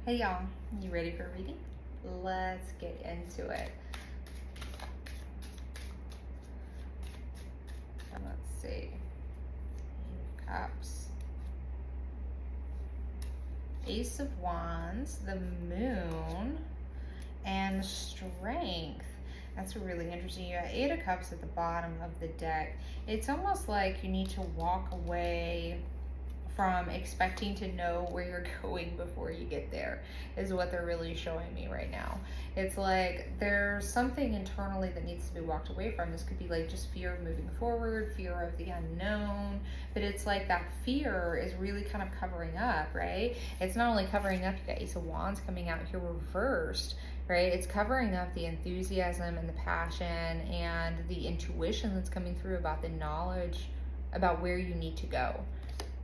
Hey y'all, you ready for a reading? Let's get into it. Let's see. Cups. Ace of Wands, the Moon, and Strength. That's really interesting. You got Eight of Cups at the bottom of the deck. It's almost like you need to walk away from expecting to know where you're going before you get there, is what they're really showing me right now. It's like there's something internally that needs to be walked away from. This could be like just fear of moving forward, fear of the unknown, but it's like that fear is really kind of covering up, right? It's not only covering up, you got Ace of Wands coming out here reversed, right? It's covering up the enthusiasm and the passion and the intuition that's coming through about the knowledge about where you need to go.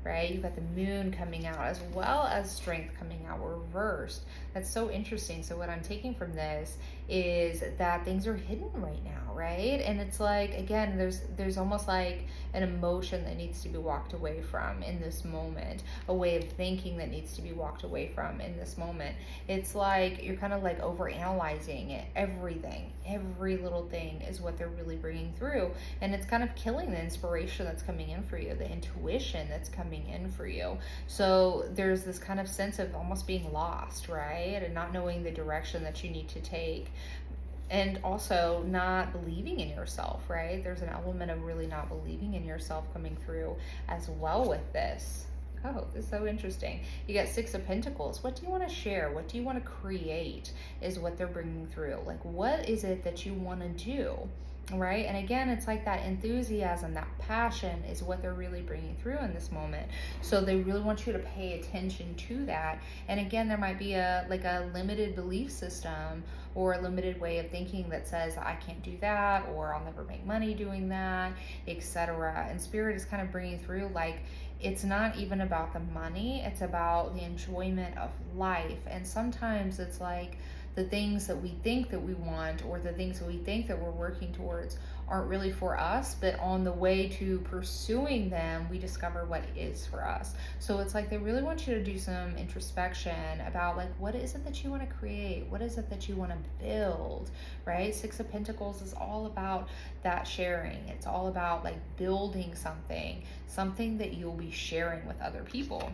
Right? You've got the Moon coming out as well as Strength coming out reversed. That's so interesting. So what I'm taking from this is that things are hidden right now, right? And it's like, again, there's almost like an emotion that needs to be walked away from in this moment, a way of thinking that needs to be walked away from in this moment. It's like you're kind of like overanalyzing it. Everything, every little thing is what they're really bringing through. And it's kind of killing the inspiration that's coming in for you, the intuition that's coming in for you. So there's this kind of sense of almost being lost, right? And not knowing the direction that you need to take. And also not believing in yourself, right? There's an element of really not believing in yourself coming through as well with this. Oh, this is so interesting. You got Six of Pentacles. What do you want to share? What do you want to create is what they're bringing through. Like, what is it that you want to do? Right? And again, it's like that enthusiasm, that passion is what they're really bringing through in this moment. So they really want you to pay attention to that. And again, there might be a limited belief system or a limited way of thinking that says, I can't do that, or I'll never make money doing that, etc. And Spirit is kind of bringing through like, it's not even about the money, it's about the enjoyment of life. And sometimes it's like the things that we think that we want, or the things that we think that we're working towards, aren't really for us, but on the way to pursuing them, we discover what is for us. So it's like they really want you to do some introspection about like, what is it that you want to create? What is it that you want to build, right? Six of Pentacles is all about that sharing. It's all about like building something that you'll be sharing with other people.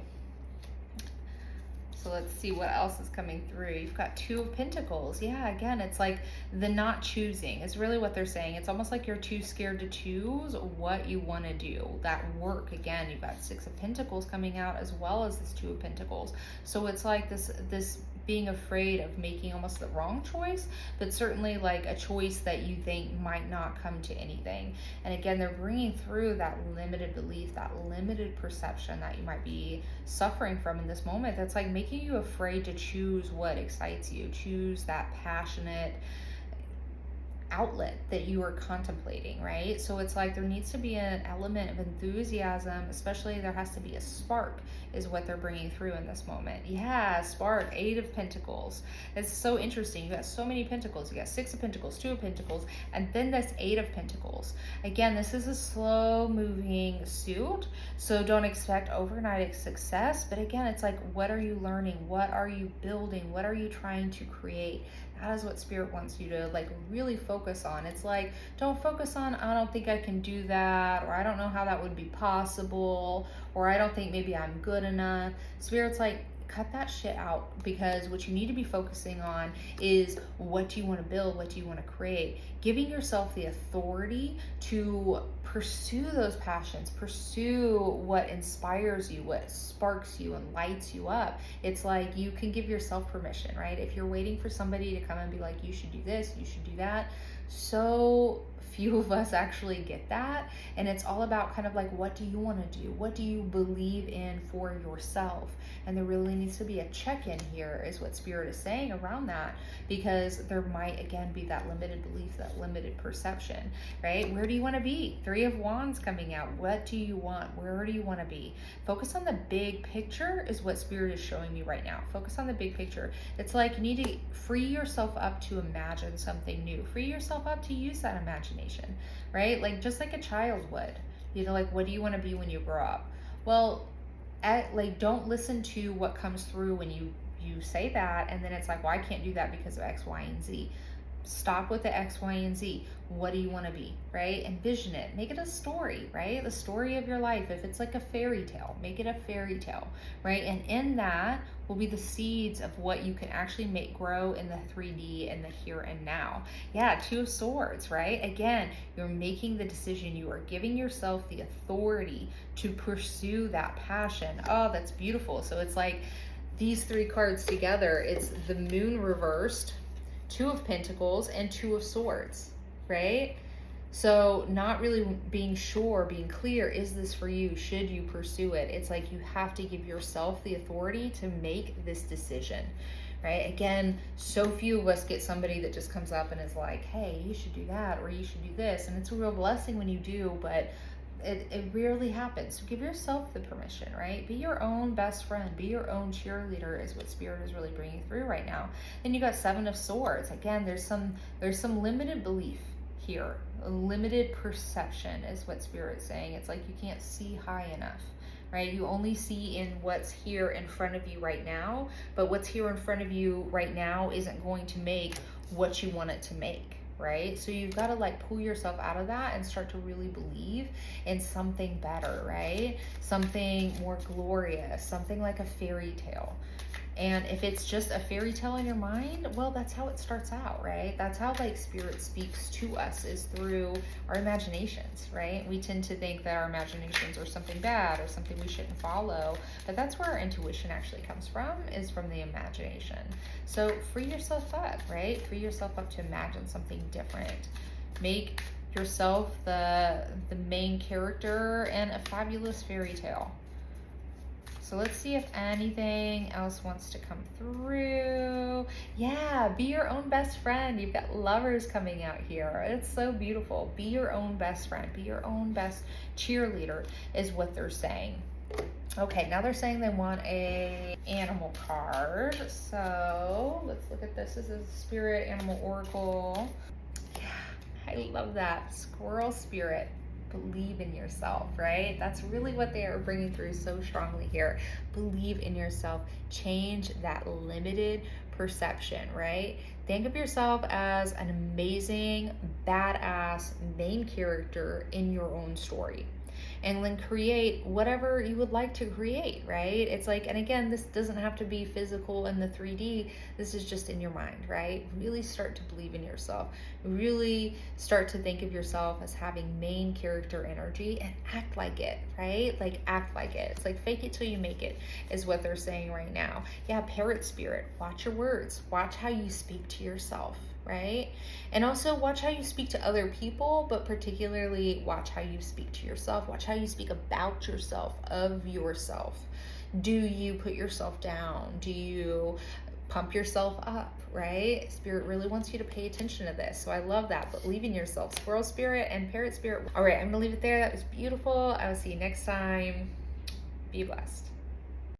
So let's see what else is coming through. You've got Two of Pentacles. Yeah, again, it's like the not choosing is really what they're saying. It's almost like you're too scared to choose what you want to do. That work, again, you've got Six of Pentacles coming out as well as this Two of Pentacles. So it's like this being afraid of making almost the wrong choice, but certainly like a choice that you think might not come to anything. And again, they're bringing through that limited belief, that limited perception that you might be suffering from in this moment. That's like making you afraid to choose what excites you, choose that passionate outlet that you are contemplating, right? So it's like there needs to be an element of enthusiasm, especially there has to be a spark is what they're bringing through in this moment. Yeah, spark, Eight of Pentacles. It's so interesting. You got so many pentacles. You got Six of Pentacles, Two of Pentacles, and then this Eight of Pentacles. Again, this is a slow moving suit, so don't expect overnight success. But again, it's like, what are you learning? What are you building? What are you trying to create? That is what Spirit wants you to like really focus on. It's like, don't focus on, I don't think I can do that, or I don't know how that would be possible, or I don't think maybe I'm good enough. Spirit's like, cut that shit out, because what you need to be focusing on is what do you want to build, what do you want to create, giving yourself the authority to pursue those passions, pursue what inspires you, what sparks you and lights you up. It's like you can give yourself permission, right? If you're waiting for somebody to come and be like, you should do this, you should do that, so few of us actually get that. And it's all about kind of like, what do you want to do? What do you believe in for yourself? And there really needs to be a check-in here, is what Spirit is saying around that, because there might again be that limited belief, that limited perception, right? Where do you want to be? Three of Wands coming out. What do you want? Where do you want to be? Focus on the big picture is what Spirit is showing me right now. Focus on the big picture. It's like you need to free yourself up to imagine something new. Free yourself up to use that imagination, right? Like just like a child would, you know, like, what do you want to be when you grow up? Well, like, don't listen to what comes through when you you say that, and then it's like, well, I can't do that because of X, Y, and Z. Stop with the X, Y, and Z. What do you want to be, right? Envision it. Make it a story, right? The story of your life. If it's like a fairy tale, make it a fairy tale, right? And in that will be the seeds of what you can actually make grow in the 3D and the here and now. Yeah, Two of Swords, right? Again, you're making the decision. You are giving yourself the authority to pursue that passion. Oh, that's beautiful. So it's like these three cards together. It's the Moon reversed, Two of Pentacles, and Two of Swords, right? So not really being sure, being clear, is this for you? Should you pursue it? It's like you have to give yourself the authority to make this decision, right? Again, so few of us get somebody that just comes up and is like, hey, you should do that, or you should do this. And it's a real blessing when you do, but it rarely happens. So give yourself the permission, right? Be your own best friend. Be your own cheerleader is what Spirit is really bringing through right now. Then you got Seven of Swords. Again, there's some limited belief here. A limited perception is what Spirit's saying. It's like you can't see high enough, right? You only see in what's here in front of you right now, but what's here in front of you right now isn't going to make what you want it to make. Right? So you've got to like pull yourself out of that and start to really believe in something better, right? Something more glorious, something like a fairy tale. And if it's just a fairy tale in your mind, well, that's how it starts out, right? That's how like Spirit speaks to us, is through our imaginations, right? We tend to think that our imaginations are something bad or something we shouldn't follow, but that's where our intuition actually comes from, is from the imagination. So free yourself up, right? Free yourself up to imagine something different. Make yourself the main character in a fabulous fairy tale. So let's see if anything else wants to come through. Yeah, be your own best friend. You've got Lovers coming out here. It's so beautiful. Be your own best friend. Be your own best cheerleader is what they're saying. Okay, now they're saying they want a animal card. So let's look at this. This is Spirit Animal Oracle. Yeah, I love that. Squirrel Spirit. Believe in yourself, right? That's really what they are bringing through so strongly here. Believe in yourself. Change that limited perception, right? Think of yourself as an amazing, badass main character in your own story. And then create whatever you would like to create, right? It's like, and again, this doesn't have to be physical in the 3D. This is just in your mind, right? Really start to believe in yourself. Really start to think of yourself as having main character energy and act like it, right? Like act like it. It's like fake it till you make it is what they're saying right now. Yeah, Parrot Spirit, watch your words. Watch how you speak to yourself, right? And also watch how you speak to other people, but particularly watch how you speak to yourself. Watch how you speak about yourself, of yourself. Do you put yourself down? Do you pump yourself up, right? Spirit really wants you to pay attention to this. So I love that. Believe in yourself. Squirrel Spirit and Parrot Spirit. All right, I'm gonna leave it there. That was beautiful. I will see you next time. Be blessed.